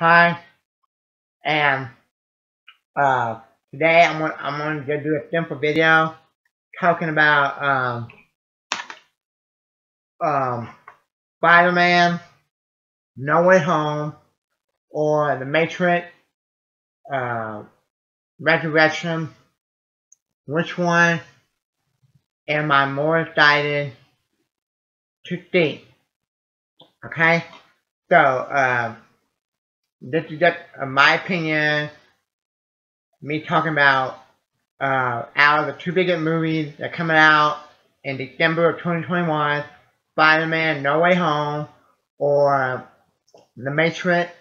Hi, and uh, today I'm gonna just do a simple video talking about um, Spider-Man, No Way Home, or The Matrix, uh, Resurrection. Which one am I more excited to see? Okay, so this is just my opinion. Me talking about out of the two biggest movies that are coming out in December of 2021, Spider-Man No Way Home or The Matrix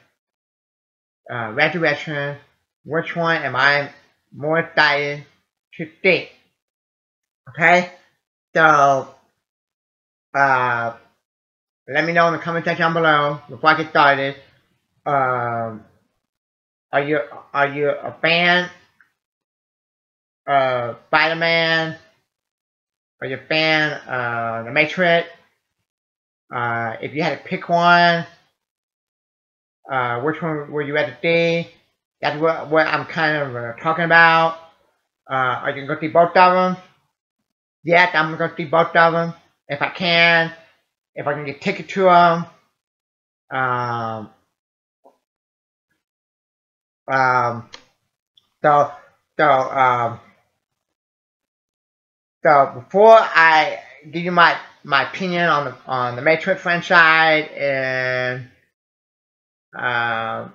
Resurrection. Which one am I more excited to see? Okay, so let me know in the comment section down below before I get started. Um, are you a fan of Spider-Man? Are you a fan of The Matrix? If you had to pick one, which one would you rather see? That's what I'm kind of talking about. Are you going to see both of them? Yes, I'm going to see both of them if I can. If I can get ticket to them. So, so, so before I give you my opinion on the Matrix franchise and the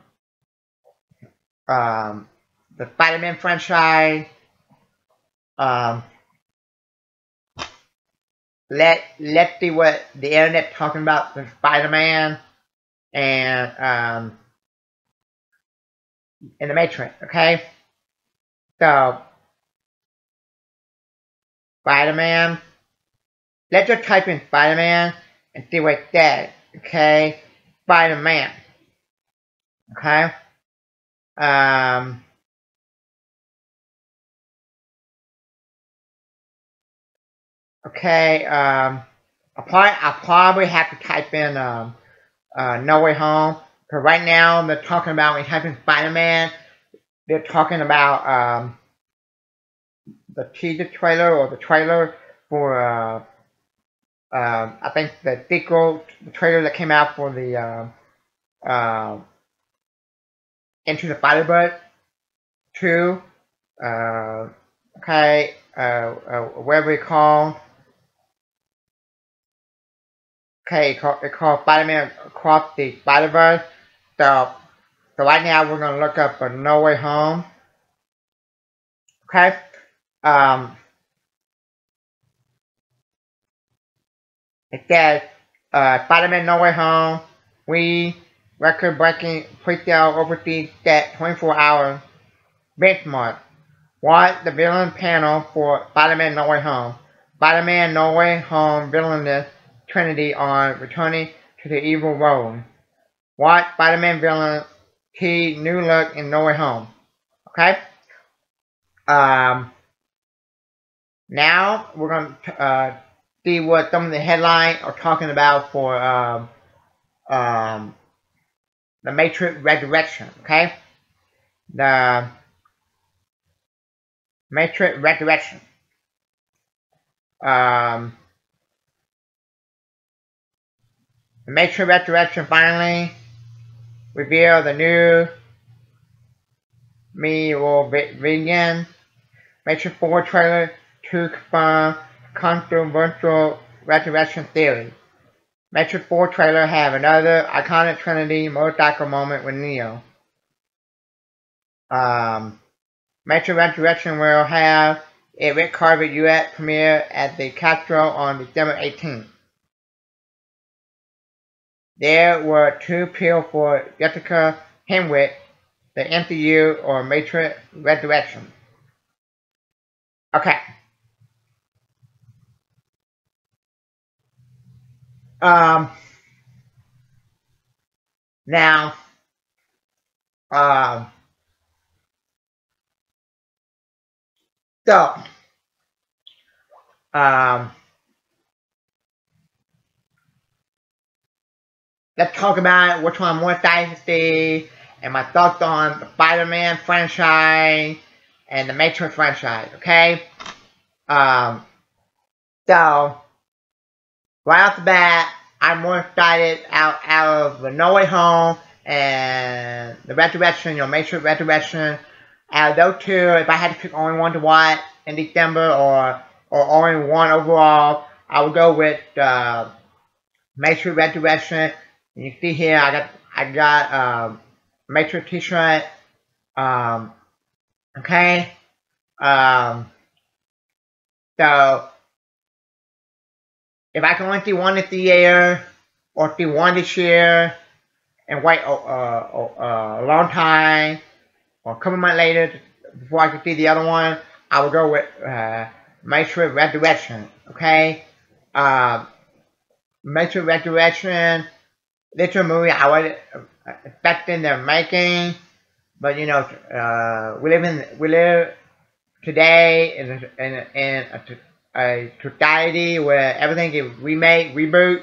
Spider-Man franchise, let's see what the internet talking about the Spider-Man and the Matrix. Okay, so Spider-Man. Let's just type in Spider-Man and see what it says. Okay, Spider-Man. Okay. Okay. I'll probably have to type in No Way Home, because right now they're talking about, when you type in Spider-Man, they're talking about the teaser trailer or the trailer for I think the sequel, the trailer that came out for the Into the Spider-Verse 2. Okay, whatever it's called. Okay, it's called Spider-Man Across the Spider-Verse. So right now we're gonna look up No Way Home. Okay. It says Spider-Man No Way Home. We record-breaking pre-sale overseas set 24-hour benchmark. Watch the villain panel for Spider-Man No Way Home. Spider-Man No Way Home villainous Trinity on returning to the evil world. Watch Spider-Man villain key new look in No Way Home. Okay. Now we're gonna see what some of the headlines are talking about for the Matrix Resurrection. Okay. The Matrix Resurrection. The Matrix Resurrection finally revealed the new Merovingian Matrix 4 trailer to confirm controversial resurrection theory. Matrix 4 trailer have another iconic Trinity motorcycle moment with Neo. Matrix Resurrection will have a red carpet US premiere at the Castro on December 18th. There were two appeals for Jessica Henwick, the MCU or Matrix Resurrection. Okay. Now, so, let's talk about which one I'm more excited to see and my thoughts on the Spider-Man franchise and the Matrix franchise, okay? So, right off the bat, I'm more excited out of the No Way Home and the Resurrection, Matrix Resurrection. Out of those two, if I had to pick only one to watch in December or only one overall, I would go with Matrix Resurrection. You see here, I got Matrix T-shirt. Okay. So if I can only see one this year or see one this year and wait a long time or a couple months later before I can see the other one, I will go with Matrix Resurrection. Okay. Matrix Resurrection. This is a movie I was expecting they're making, but you know, we live today in a society where everything is remake, reboot,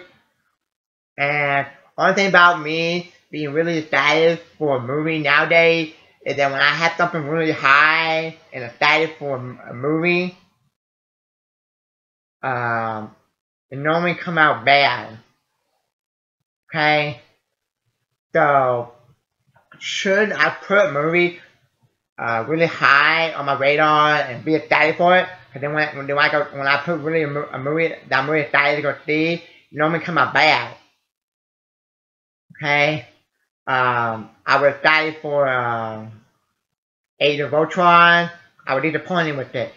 and only thing about me being really excited for a movie nowadays is that when I have something really high and excited for a movie, it normally come out bad. Okay, so should I put a movie really high on my radar and be excited for it? Because then when I put really a movie that I'm really excited to go see, it normally come out bad. Okay, I was excited for Age of Ultron. I was disappointed with it.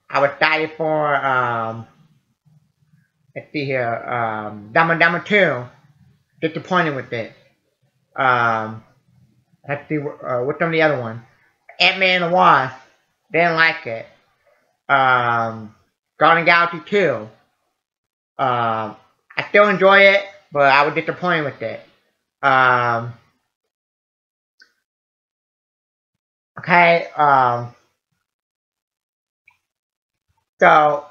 I was excited for let's see here, Dumb and Dumber 2. Disappointed with it. Let's see, what's some of the other ones? Ant-Man and the Wasp. Didn't like it. Guardians of the Galaxy 2. I still enjoy it, but I was disappointed with it. Okay, so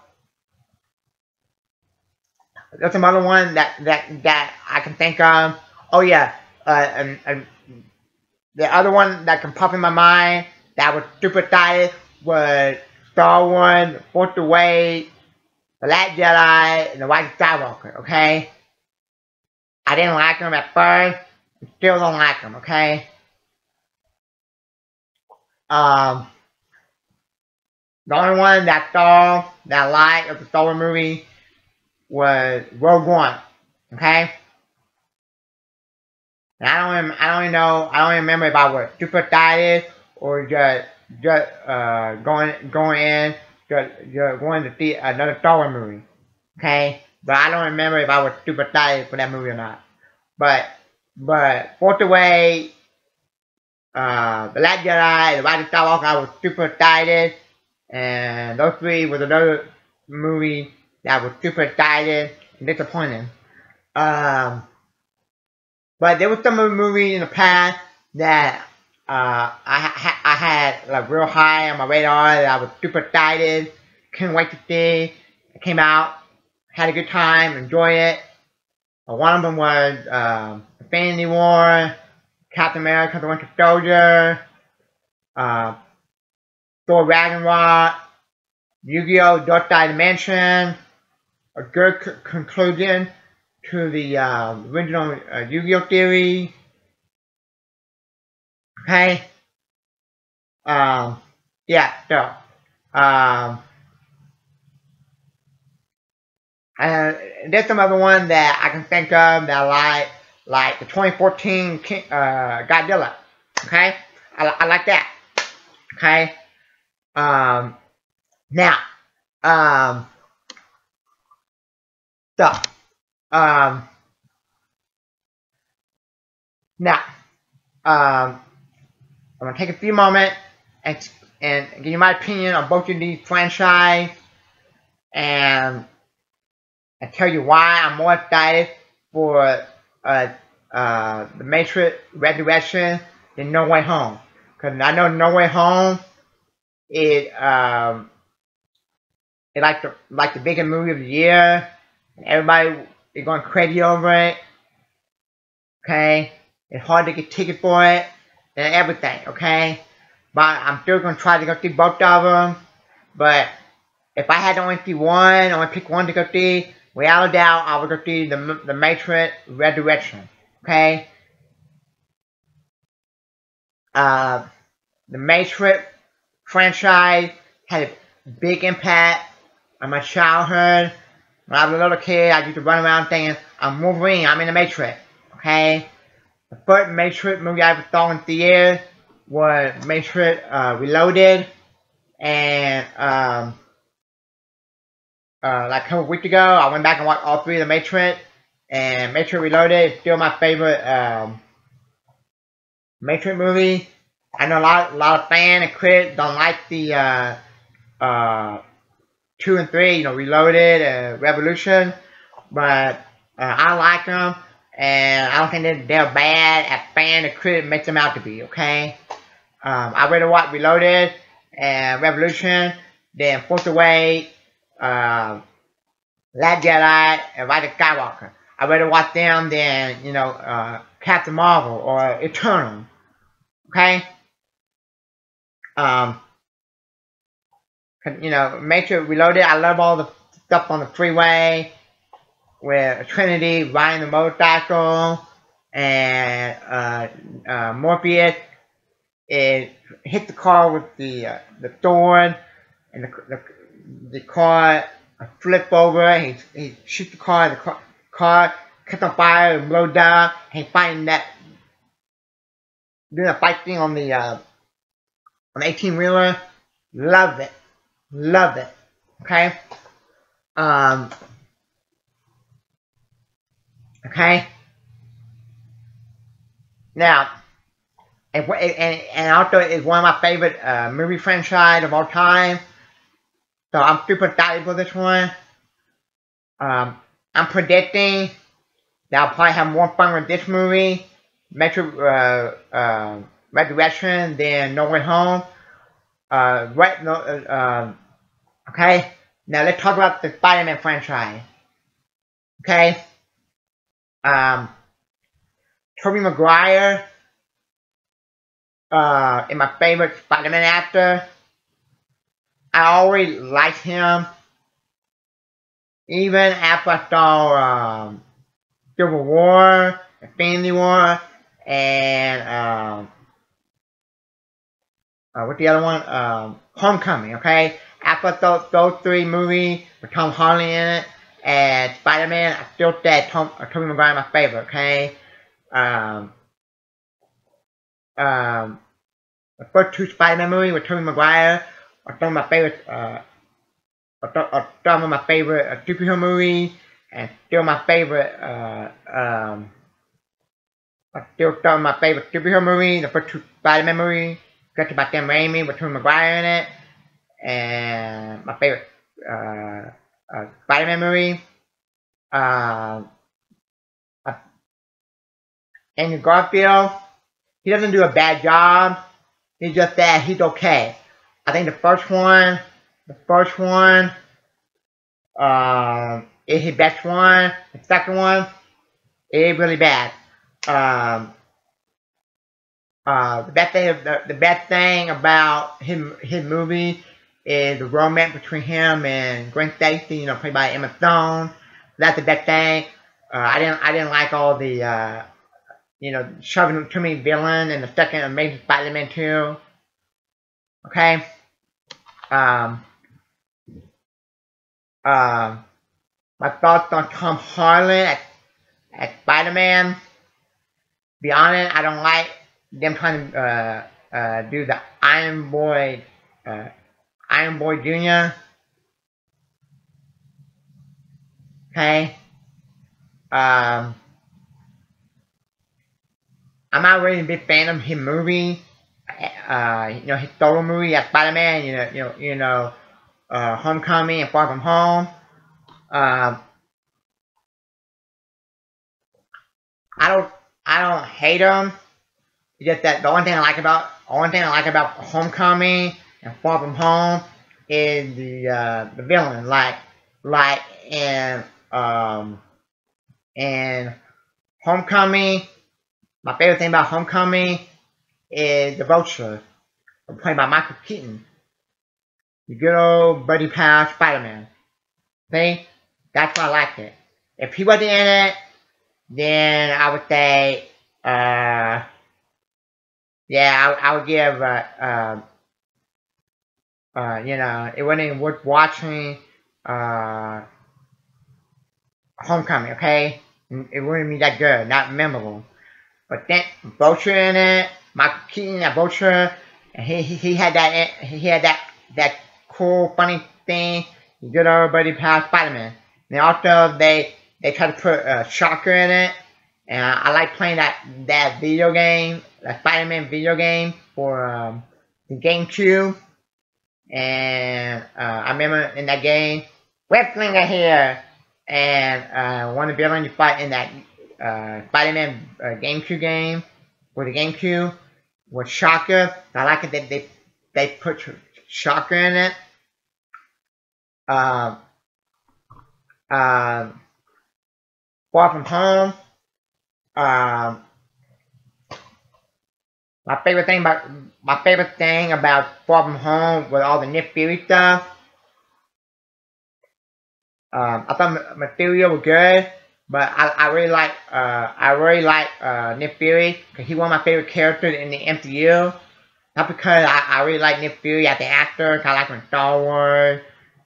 there's some other one that I can think of. Oh yeah, and the other one that can pop in my mind that was super excited was Star Wars, Force Awakens, The Last Jedi, and The Rise of Skywalker. Okay, I didn't like them at first, still don't like them. Okay, the only one that I liked of the Star Wars movie was Rogue One. Okay. And I don't even remember if I was super excited or just going to see another Star Wars movie. Okay, but I don't remember if I was super excited for that movie or not. But Force Awakens, The Last Jedi, The Rise of Skywalker, I was super excited, and those three was another movie that I was super excited and disappointed. But there was some movies in the past that I had like real high on my radar that I was super excited, couldn't wait to see. It came out, had a good time, enjoyed it. One of them was Infinity War, Captain America: The Winter Soldier, Thor: Ragnarok, Yu-Gi-Oh! Dark Side Dimension. A good conclusion to the original Yu-Gi-Oh! Theory. Okay. Yeah, so. And there's some other one that I can think of that I like the 2014 Godzilla. Okay. I like that. Okay. Now. So. Now. I'm gonna take a few moments and give you my opinion on both of these franchise and tell you why I'm more excited for the Matrix Resurrection than No Way Home. Because I know No Way Home is like the biggest movie of the year. And everybody is going crazy over it. Okay, it's hard to get tickets for it. and everything, okay? But I'm still gonna try to go see both of them. But if I had to only see one, only pick one to go see, without a doubt, I would go see the Matrix Resurrection, okay? The Matrix franchise had a big impact on my childhood. When I was a little kid, I used to run around thinking, I'm Wolverine, I'm in the Matrix, okay? The first Matrix movie I ever saw in theaters was Matrix Reloaded, and like a couple weeks ago, I went back and watched all three of the Matrix, and Matrix Reloaded is still my favorite Matrix movie. I know a lot of fans and critics don't like the 2 and 3, Reloaded, Revolution, but I like them, and I don't think they're bad as fans and critics make them out to be, okay? I rather watch Reloaded and Revolution than Force Awakens, Last Jedi, and Rise of Skywalker. I'd rather watch them than, Captain Marvel or Eternal, okay? Matrix Reloaded, I love all the stuff on the freeway with Trinity riding the motorcycle, and Morpheus hit the car with the sword, and the car flip over. He shoots the car. The car catch on fire and blows up. He fighting doing a fight thing on the 18-wheeler. Love it. Okay. Okay. Now, and also it's one of my favorite movie franchise of all time. So I'm super excited for this one. I'm predicting that I'll probably have more fun with this movie, Matrix Resurrection, than No Way Home. Okay. Now let's talk about the Spider-Man franchise. Okay. Tobey Maguire is my favorite Spider-Man actor. I always liked him, even after I saw Civil War, Infinity War, and what's the other one? Homecoming. Okay, after those three movies with Tom Holland in it and Spider-Man, I still said Tobey Maguire my favorite. Okay. The first two Spider-Man movies with Tobey Maguire are some of my favorite, superhero movies, and still my favorite, superhero movie. The first two Spider-Man movies, directed by Sam Raimi with Tobey Maguire in it, and my favorite Spider-Man movie. Andrew Garfield, he doesn't do a bad job. He's just that he's okay. I think the first one is his best one. The second one is really bad. The best thing about his movie is the romance between him and Gwen Stacy, played by Emma Stone. That's the best thing. I didn't like all the shoving too many villains in the second Amazing Spider-Man 2. Okay. My thoughts on Tom Holland as Spider-Man. Be honest, I don't like them trying to do the Iron Boy Jr. Okay. I'm not really a big fan of his movie. His solo movie as Spider-Man. Homecoming and Far From Home. I don't hate him. It's just that the only thing I like about Homecoming and Far From Home is the villain. Like in Homecoming. My favorite thing about Homecoming is the Vulture, played by Michael Keaton. The good old buddy pal Spider-Man. See? That's why I liked it. If he wasn't in it, then I would say, yeah, I would give, it wasn't even worth watching, Homecoming, okay? It wouldn't be that good, not memorable. But then Vulture in it, Michael Keaton, that Vulture, and he had that cool, funny thing. Good old buddy pal Spider-Man. And also they try to put Shocker in it, and I like playing that video game, that Spider-Man video game for the GameCube. And I remember in that game, Web Slinger here, and one of the villains you fight in that Spider-Man GameCube game for the GameCube was Shocker. I like it that they put Shocker in it. Far From Home. My favorite thing about Far From Home was all the Nick Fury stuff. I thought Mysterio was good, but I really like Nick Fury because he's one of my favorite characters in the MCU. Not because I really like Nick Fury as an actor, because I like him in Star Wars,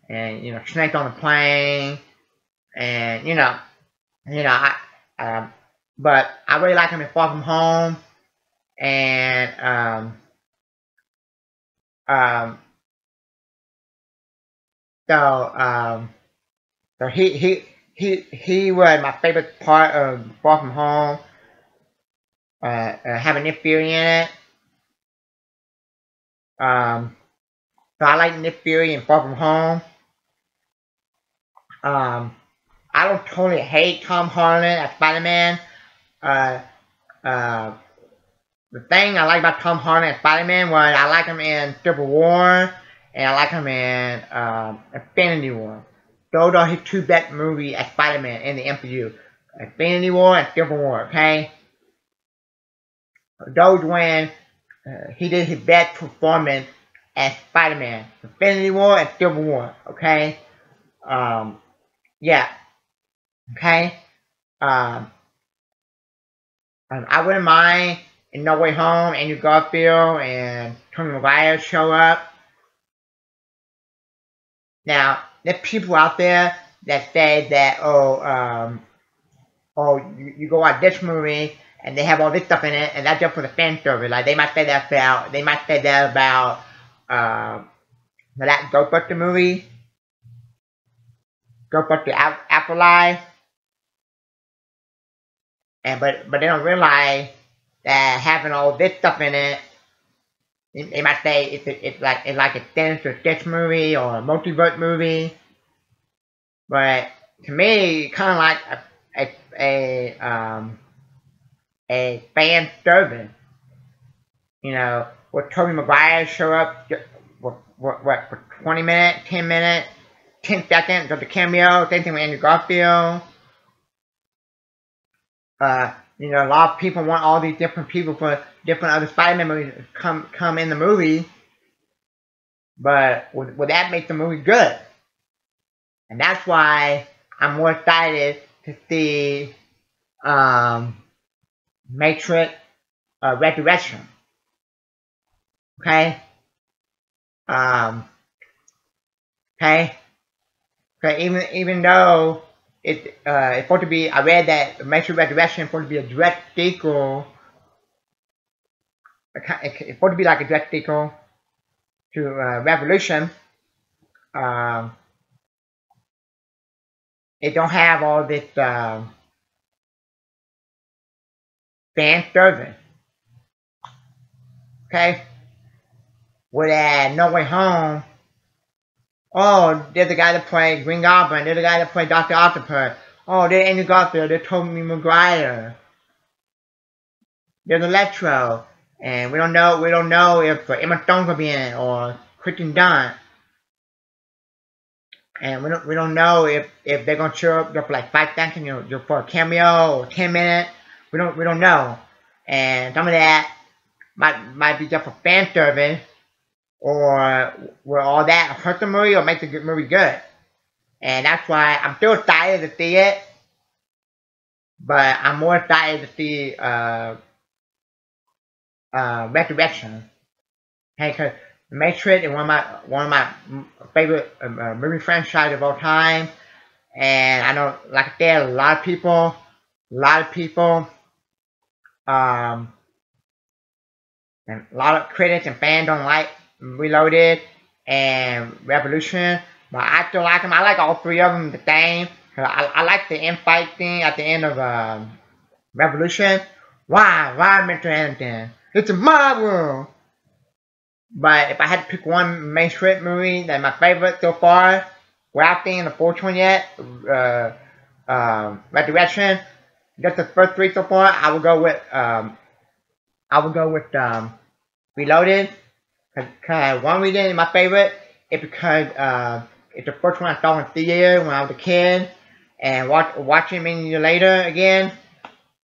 and Snake on the Plane, and but I really like him in Far From Home, and so he was my favorite part of Far From Home, having Nick Fury in it. So I like Nick Fury in Far From Home. I don't totally hate Tom Holland as Spider-Man. The thing I like about Tom Holland as Spider-Man was I like him in Civil War, and I like him in Infinity War. Those are his two best movies as Spider-Man in the MCU. Infinity War and Civil War, okay? Those when he did his best performance as Spider-Man. Infinity War and Civil War, okay? Yeah. Okay? I wouldn't mind in No Way Home, Andrew Garfield and Tobey Maguire show up. Now, there's people out there that say that, you go watch this movie and they have all this stuff in it, and that's just for the fan service. Like they might say that about that Ghostbusters movie, Ghostbusters Afterlife, but they don't realize that having all this stuff in it, they might say it's like a sinister sketch movie or a multiverse movie. But to me, kind of like a fan service. Would Tobey Maguire show up for 20 minutes, 10 minutes, 10 seconds, just a cameo? Same thing with Andrew Garfield. A lot of people want all these different people for different other Spider-Man movies to come in the movie. But would that make the movie good? And that's why I'm more excited to see Matrix Resurrection. Okay? Okay? Even though it's supposed to be, I read that Matrix Resurrection is supposed to be a direct sequel. It's supposed to be like a direct sequel to Revolution. It don't have all this fan service. Okay? Whereas No Way Home, there's a guy that played Green Goblin, there's a guy that played Dr. Octopus, there's Andrew Garfield, there's Tobey Maguire, there's Electro, and we don't know if Emma Stone will be in it or Kristen Dunst. And we don't know if they're gonna show up just for like 5 seconds, just for a cameo or 10 minutes. We don't know. And some of that might be just for fan service, or will all that hurt the movie or make the movie good? And that's why I'm still excited to see it, but I'm more excited to see Resurrection. Hey, cause The Matrix is one of my favorite movie franchises of all time, and I know, like I said, a lot of people, um, and a lot of critics and fans don't like Reloaded and Revolution, but I still like them. I like all three of them the same. I like the end fight thing at the end of Revolution. Why, Mr. Anakin? It's a Marvel. But if I had to pick one Matrix movie that's my favorite so far, without seeing the fourth one yet, Resurrection, just the first three so far, I would go with Reloaded. Cause one reason it's my favorite is because it's the first one I saw in theater when I was a kid, and watching it many years later again,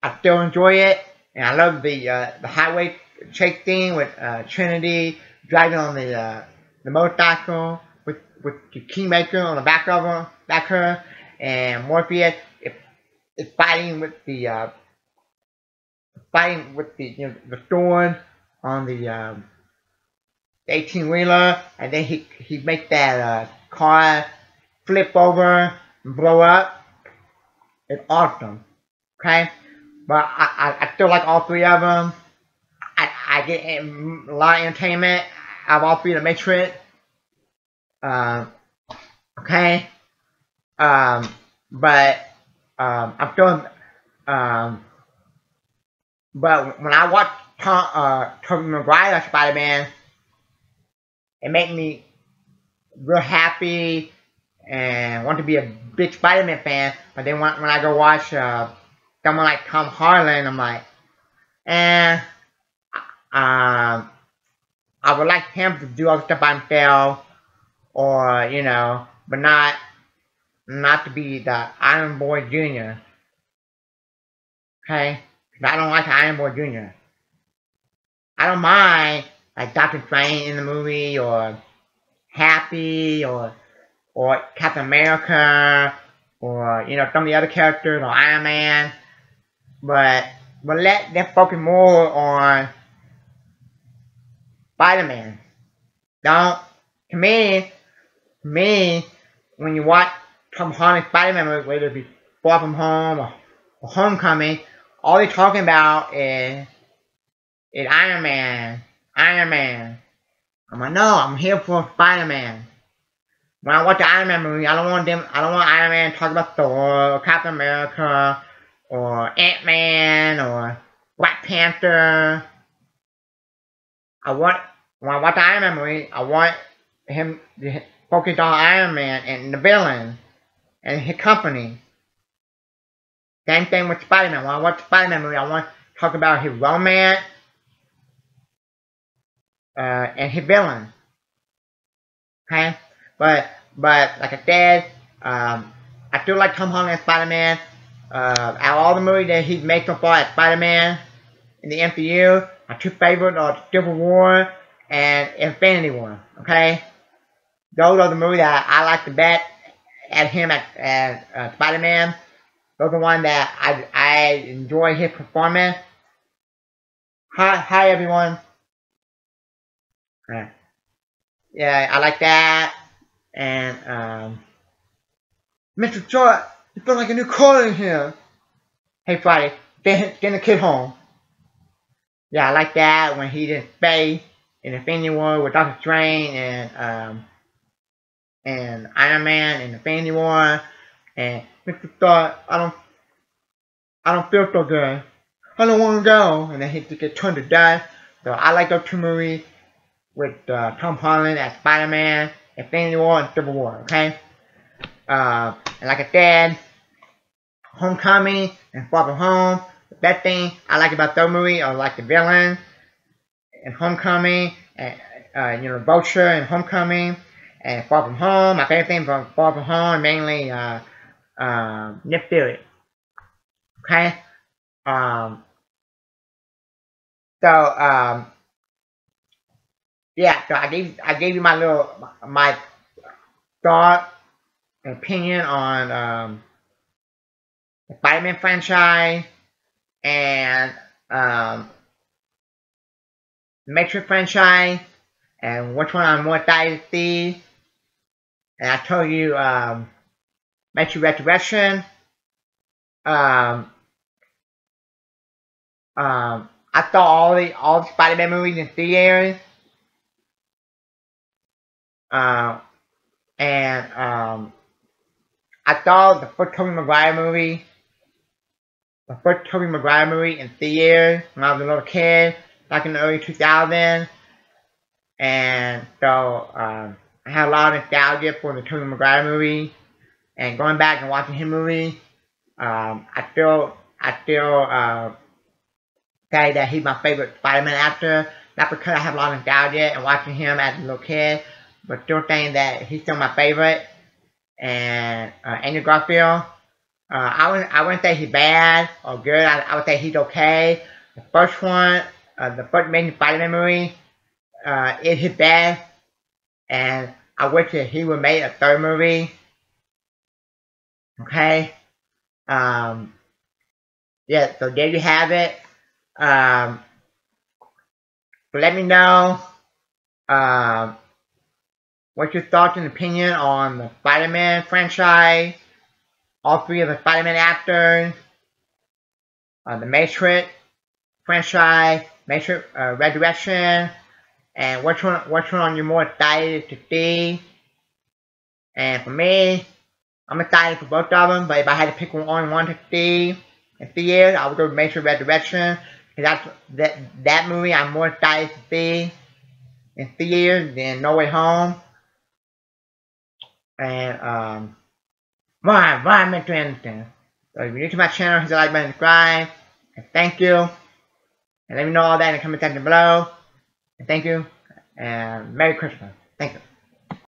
I still enjoy it, and I love the highway chase scene with Trinity driving on the motorcycle with the Kingmaker on the back of her, and Morpheus is fighting with the the sword on the 18-wheeler, and then he makes that car flip over and blow up. It's awesome. Okay, but I still like all three of them. I get a lot of entertainment out of all three of the Matrix. Okay, but I'm still but when I watch Tobey Maguire Spider-Man, it made me real happy and want to be a big Spider-Man fan. But then when I go watch someone like Tom Holland, I'm like, I would like him to do all the stuff by himself, or but not to be the Iron Boy Jr. Okay, 'cause I don't like Iron Boy Jr. I don't mind like Doctor Strange in the movie, or Happy, or Captain America, or some of the other characters, or Iron Man, but let them focus more on Spider-Man. Don't to me, when you watch Tom Holland Spider-Man movie, whether it be Far From Home or Homecoming, all they're talking about is Iron Man. Iron Man. I'm like, no, I'm here for Spider-Man. When I watch the Iron Man movie, I don't want Iron Man to talk about Thor, or Captain America, or Ant-Man, or Black Panther. When I watch the Iron Man movie, I want him to focus on Iron Man and the villain and his company. Same thing with Spider-Man. When I watch the Spider-Man movie, I want to talk about his romance and his villain. Okay? But like I said, I still like Tom Holland as Spider-Man. Out of all the movies that he's made so far as Spider-Man in the MCU, my two favorites are Civil War and Infinity War. Okay? Those are the movies that I like the best at him as Spider-Man. Those are the ones that I enjoy his performance. Hi everyone. Yeah, I like that. And Mr. Short, you feel like a new caller in here. Hey Friday, get the kid home. Yeah, I like that when he's in space in Infinity War with Doctor Strange and Iron Man in Infinity War, and Mr. Stark, I don't feel so good. I don't want to go, and then he get turned to dust. So I like those two movies with Tom Holland as Spider-Man, Infinity War, and Civil War. Okay, and like I said, Homecoming and Far From Home. The best thing I like about those movies are like the villain in Homecoming, and Vulture in Homecoming, and Far From Home. My favorite thing from Far From Home mainly Nick Fury. Okay, so yeah, so I gave you my thought and opinion on the Spider-Man franchise and um, the Matrix franchise and which one I'm more excited to see. And I told you Matrix Resurrection. Um, I saw all the Spider-Man movies in theaters. Uh, and I saw the first Tobey Maguire movie. The first Tobey Maguire movie in theaters when I was a little kid, back in the early 2000s. And so I had a lot of nostalgia for the Tobey Maguire movie. And going back and watching his movie, I still say that he's my favorite Spider-Man actor. Not because I have a lot of nostalgia and watching him as a little kid, but still saying that he's still my favorite. And Andrew Garfield, I wouldn't say he's bad or good. I would say he's okay. The first one, the first Amazing Spider-Man movie, is his best, and I wish that he would make a third movie. Okay. Yeah. So there you have it. So let me know what's your thoughts and opinion on the Spider-Man franchise, all three of the Spider-Man actors, the Matrix franchise, Matrix Resurrection, and which one you're more excited to see. And for me, I'm excited for both of them, but if I had to pick one to see in theaters, I would go with Matrix Resurrection, because that movie I'm more excited to see in theaters than No Way Home. And why I meant to anything. So if you're new to my channel, hit the like button, subscribe, and thank you. And let me know all that in the comment section below. And thank you, and Merry Christmas. Thank you.